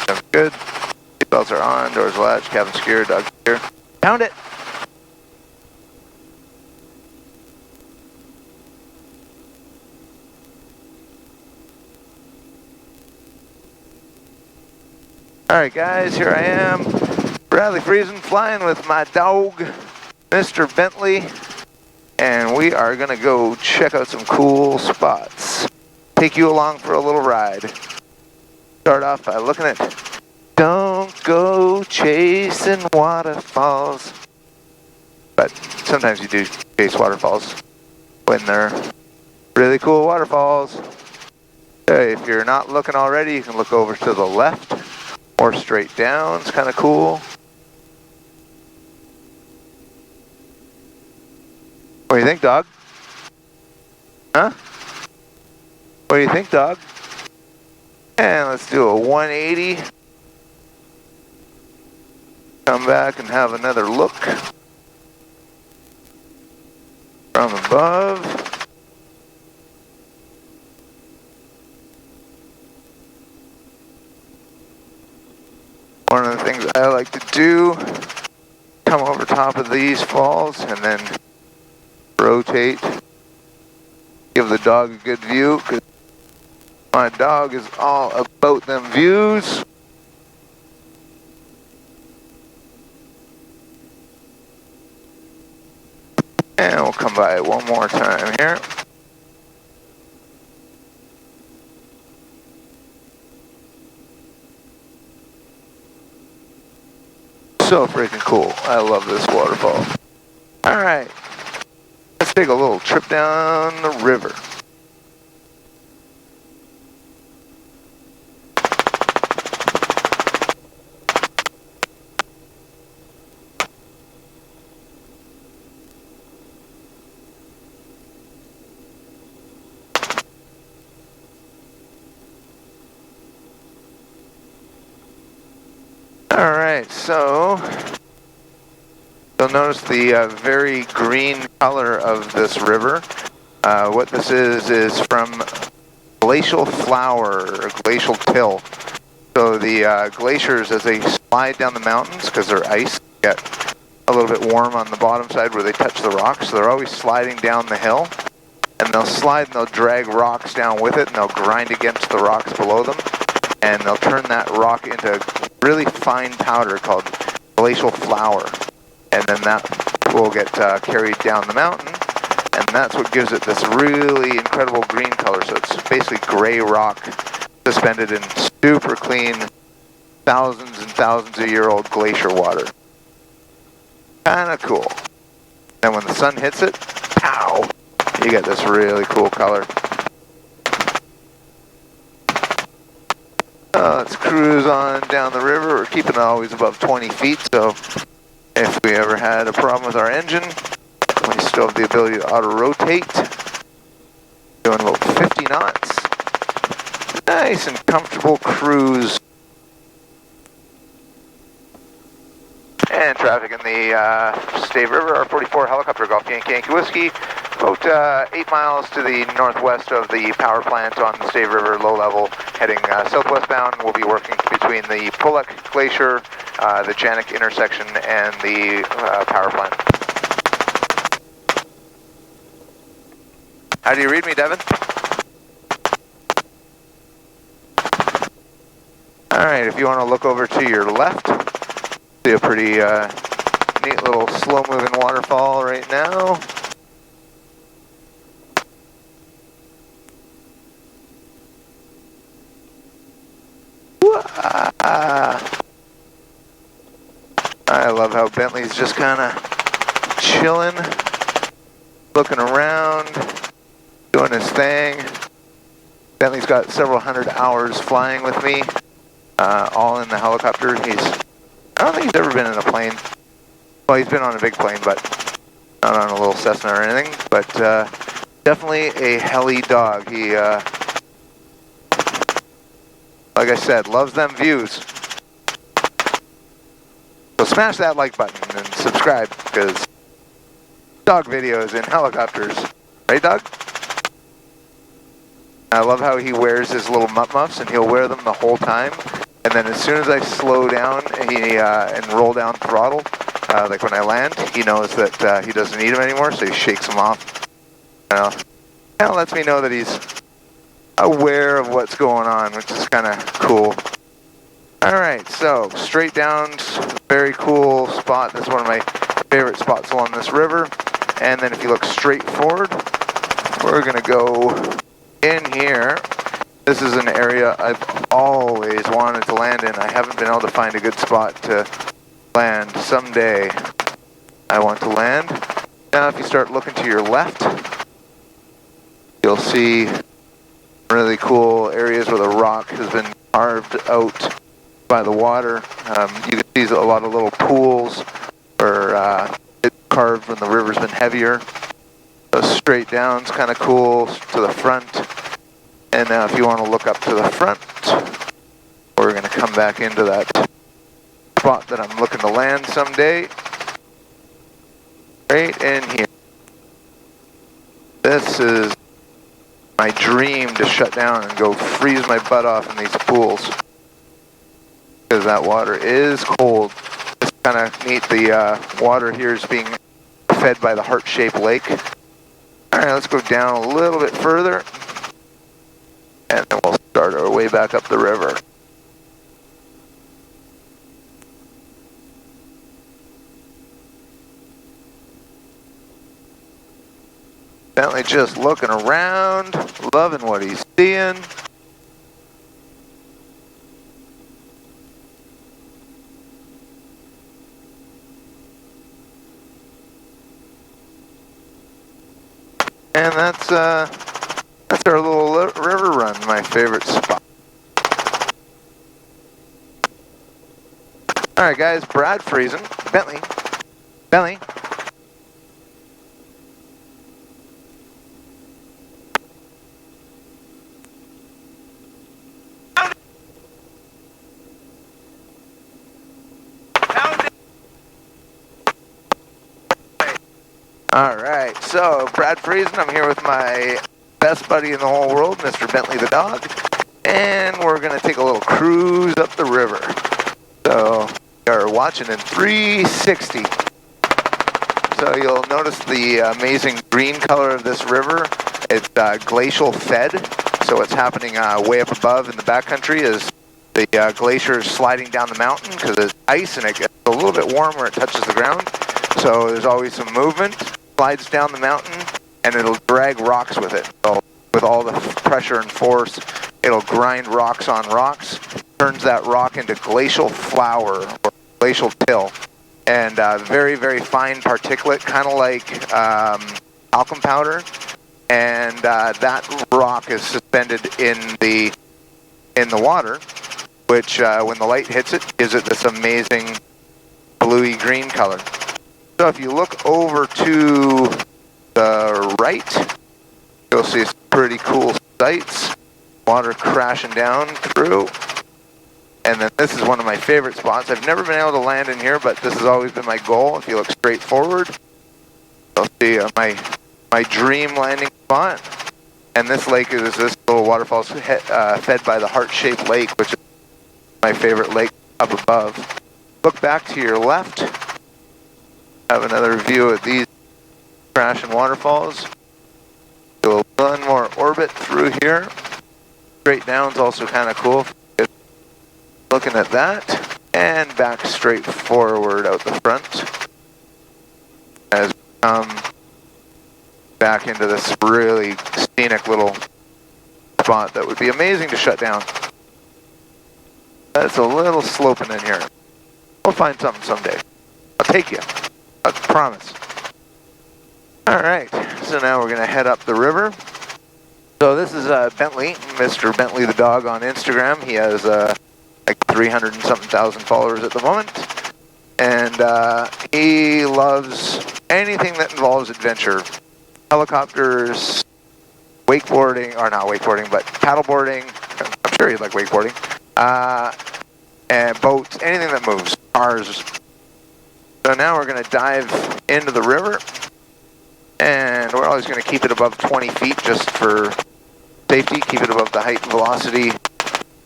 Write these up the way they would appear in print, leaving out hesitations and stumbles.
Sounds good. Seatbelts are on, doors latched, cabin secure, dog secure. Pound it! Alright guys, here I am, Bradley Friesen, flying with my dog, Mr. Bentley, and we are going to go check out some cool spots. Take you along for a little ride. Start off by looking at, don't go chasing waterfalls. But sometimes you do chase waterfalls when they're really cool waterfalls. If you're not looking already, you can look over to the left. Or straight down, it's kind of cool. What do you think, dog? Huh? What do you think, dog? And let's do a 180. Come back and have another look from above. One of the things I like to do, come over top of these falls and then rotate, give the dog a good view, because my dog is all about them views. And we'll come by one more time here. So freaking cool. I love this waterfall. Alright, let's take a little trip down the river. Alright, so you'll notice the very green color of this river. What this is from glacial flour, or glacial till. So the glaciers, as they slide down the mountains, because they're ice, get a little bit warm on the bottom side where they touch the rocks, so they're always sliding down the hill. And they'll slide and they'll drag rocks down with it, and they'll grind against the rocks below them. And they'll turn that rock into really fine powder called glacial flour. And then that will get carried down the mountain, and that's what gives it this really incredible green color. So it's basically gray rock suspended in super clean, thousands and thousands of year old glacier water. Kinda cool. And when the sun hits it, pow, you get this really cool color. Let's cruise on down the river. We're keeping it always above 20 feet, so if we ever had a problem with our engine, we still have the ability to auto-rotate. Doing about 50 knots. Nice and comfortable cruise. And traffic in the Stave River, R44 helicopter, Golf Yankee Whiskey. About 8 miles to the northwest of the power plant on the Stave River, low level, heading southwest bound. We'll be working between the Pullock Glacier, the Janik intersection, and the power plant. How do you read me, Devin? Alright, if you want to look over to your left, see a pretty neat little slow-moving waterfall right now. I love how Bentley's just kind of chilling, looking around, doing his thing. Bentley's got several hundred hours flying with me, all in the helicopter. I don't think he's ever been in a plane. Well, he's been on a big plane, but not on a little Cessna or anything. But definitely a heli dog. He, like I said, loves them views. So smash that like button and subscribe, because dog videos in helicopters. Right, dog? I love how he wears his little muffs, and he'll wear them the whole time. and then as soon as I slow down and roll down throttle, like when I land, he knows that he doesn't need him anymore, so he shakes him off. Kind of lets me know that he's aware of what's going on, which is kind of cool. Alright, so straight down, very cool spot. This is one of my favorite spots along this river. And then if you look straight forward, we're going to go in here. This is an area I've always wanted to land in. I haven't been able to find a good spot to land. Someday I want to land. Now if you start looking to your left, you'll see really cool areas where the rock has been carved out by the water. You can see a lot of little pools where it's carved when the river's been heavier. So straight down's kind of cool to the front. And now if you want to look up to the front, we're going to come back into that spot that I'm looking to land someday. Right in here. This is my dream, to shut down and go freeze my butt off in these pools. Because that water is cold. It's kind of neat. The water here is being fed by the heart-shaped lake. Alright, let's go down a little bit further. And then we'll start our way back up the river. Bentley just looking around, loving what he's seeing. And that's our little river run, my favorite spot. Alright guys, Brad freezing. Bentley. Alright, so Brad Friesen, I'm here with my best buddy in the whole world, Mr. Bentley the dog, and we're going to take a little cruise up the river. So, we are watching in 360. So you'll notice the amazing green color of this river. It's glacial fed, so what's happening way up above in the backcountry is the glacier is sliding down the mountain because it's ice and it gets a little bit warm where it touches the ground. So there's always some movement. Slides down the mountain, and it'll drag rocks with it. So with all the pressure and force, it'll grind rocks on rocks, turns that rock into glacial flour or glacial till, and very, very fine particulate, kind of like talcum powder. And that rock is suspended in the water, which when the light hits it, gives it this amazing bluey green color. So if you look over to the right, you'll see some pretty cool sights. Water crashing down through. And then this is one of my favorite spots. I've never been able to land in here, but this has always been my goal. If you look straight forward, you'll see my dream landing spot. And this lake is this little waterfall fed by the heart-shaped lake, which is my favorite lake up above. Look back to your left. Have another view of these crashing waterfalls. Do one more orbit through here. Straight down's also kind of cool. Looking at that, and back straight forward out the front. As we come back into this really scenic little spot that would be amazing to shut down. That's a little sloping in here. We'll find something someday. I'll take you. I promise. Alright, so now we're going to head up the river. So this is Bentley, Mr. Bentley the dog on Instagram. He has like 300 and something thousand followers at the moment. And he loves anything that involves adventure. Helicopters, wakeboarding, or not wakeboarding, but paddleboarding. I'm sure he'd like wakeboarding. And boats, anything that moves. Cars. So now we're going to dive into the river, and we're always going to keep it above 20 feet just for safety, keep it above the height and velocity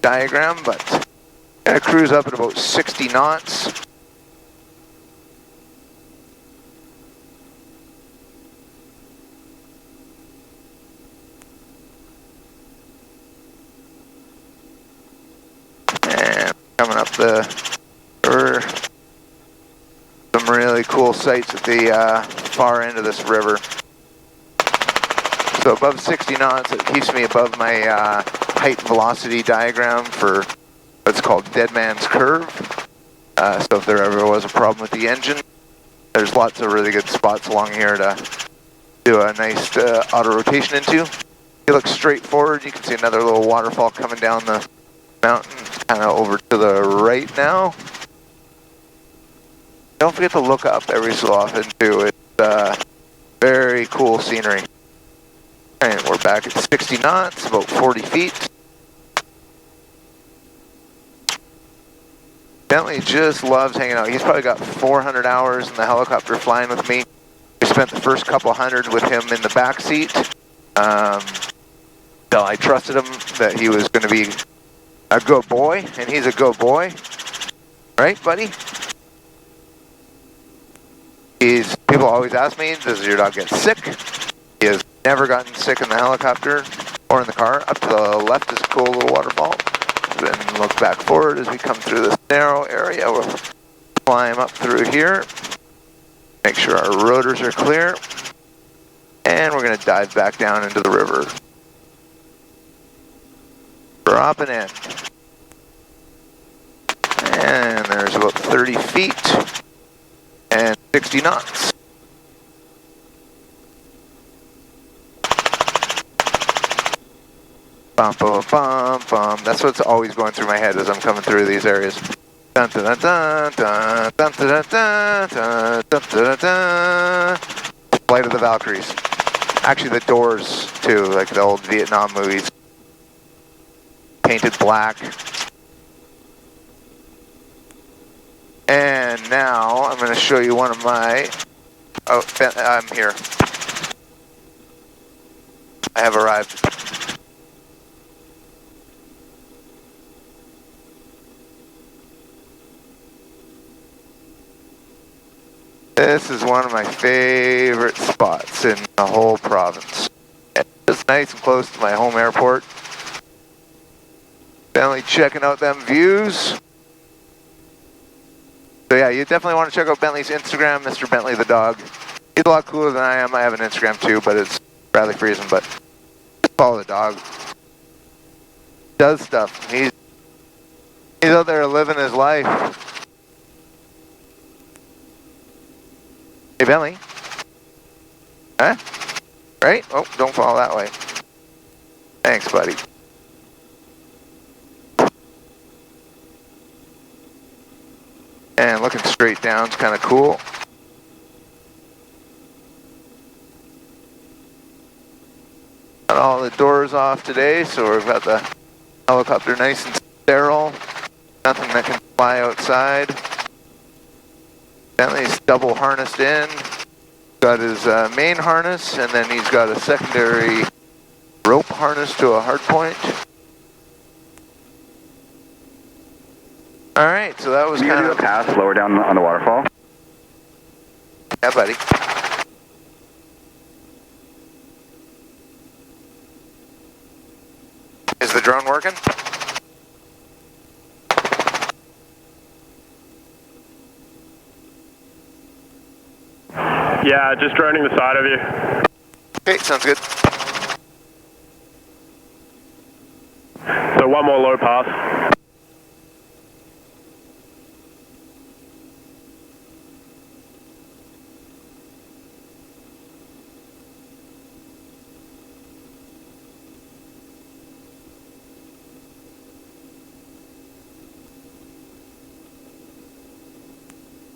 diagram, but Gonna cruise up at about 60 knots. And coming up the river. Some really cool sights at the far end of this river. So above 60 knots, it keeps me above my height velocity diagram for what's called Dead Man's Curve. So if there ever was a problem with the engine, there's lots of really good spots along here to do a nice auto rotation into. If you look straight forward, you can see another little waterfall coming down the mountain, kind of over to the right now. Don't forget to look up every so often too. It's very cool scenery. And we're back at 60 knots, about 40 feet. Bentley just loves hanging out. He's probably got 400 hours in the helicopter flying with me. We spent the first couple hundred with him in the back seat. So I trusted him that he was going to be a good boy, and he's a good boy. Right, buddy? People always ask me, does your dog get sick? He has never gotten sick in the helicopter or in the car. Up to the left is a cool little waterfall. Then look back forward as we come through this narrow area. We'll climb up through here. Make sure our rotors are clear. And we're going to dive back down into the river. Dropping in. And there's about 30 feet and 60 knots. Bum, bum, bum, bum. That's what's always going through my head as I'm coming through these areas. Dun, dun, dun, dun, dun, dun, dun, dun, dun, dun, dun, dun. Flight of the Valkyries. Actually, the doors, too, like the old Vietnam movies. Painted black. And now I'm going to show you one of my... Oh, I'm here. I have arrived. This is one of my favorite spots in the whole province. It's nice and close to my home airport. Bentley checking out them views. So yeah, you definitely want to check out Bentley's Instagram, Mr. Bentley the dog. He's a lot cooler than I am. I have an Instagram too, but it's Bradley Friesen, but just follow the dog. Does stuff. He's out there living his life. Hey, Bentley. Huh? Right? Oh, don't fall that way. Thanks, buddy. And looking straight down is kind of cool. Got all the doors off today, so we've got the helicopter nice and sterile. Nothing that can fly outside. Bentley's double harnessed in. Got his main harness, and then he's got a secondary rope harness to a hard point. All right, so that was kind of a pass lower down on the waterfall. Yeah, buddy. Is the drone working? Yeah, just droning the side of you. Okay, sounds good. So one more low pass.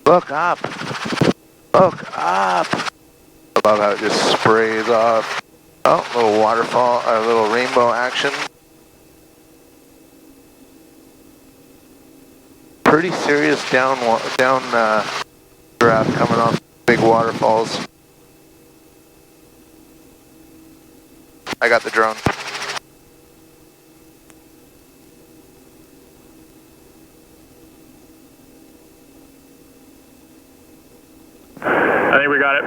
Look up. Look up. I love how it just sprays off. Oh, little waterfall, a little rainbow action. Pretty serious down draft coming off big waterfalls. I got the drone. think we got it.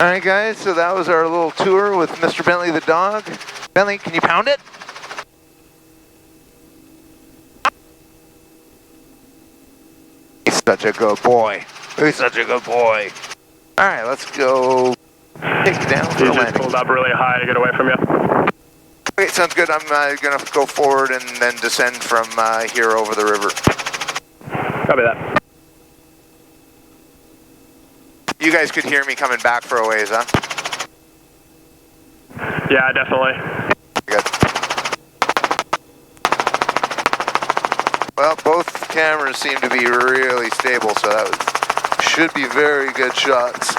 Alright guys, so that was our little tour with Mr. Bentley the dog. Bentley, can you pound it? He's such a good boy. He's such a good boy. Alright, let's go take it down for You a just landing. pulled up really high to get away from you. Okay, sounds good. I'm going to go forward and then descend from here over the river. Copy that. You guys could hear me coming back for a ways, huh? Yeah, definitely. Good. Well, both cameras seem to be really stable, so that should be very good shots.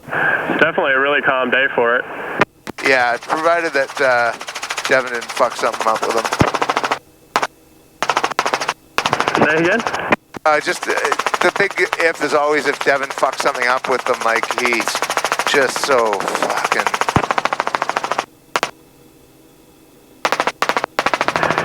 Definitely a really calm day for it. Yeah, provided that Devin didn't fuck something up with him. Say again? Just the big if is always if Devin fucks something up with them, like he's just so fucking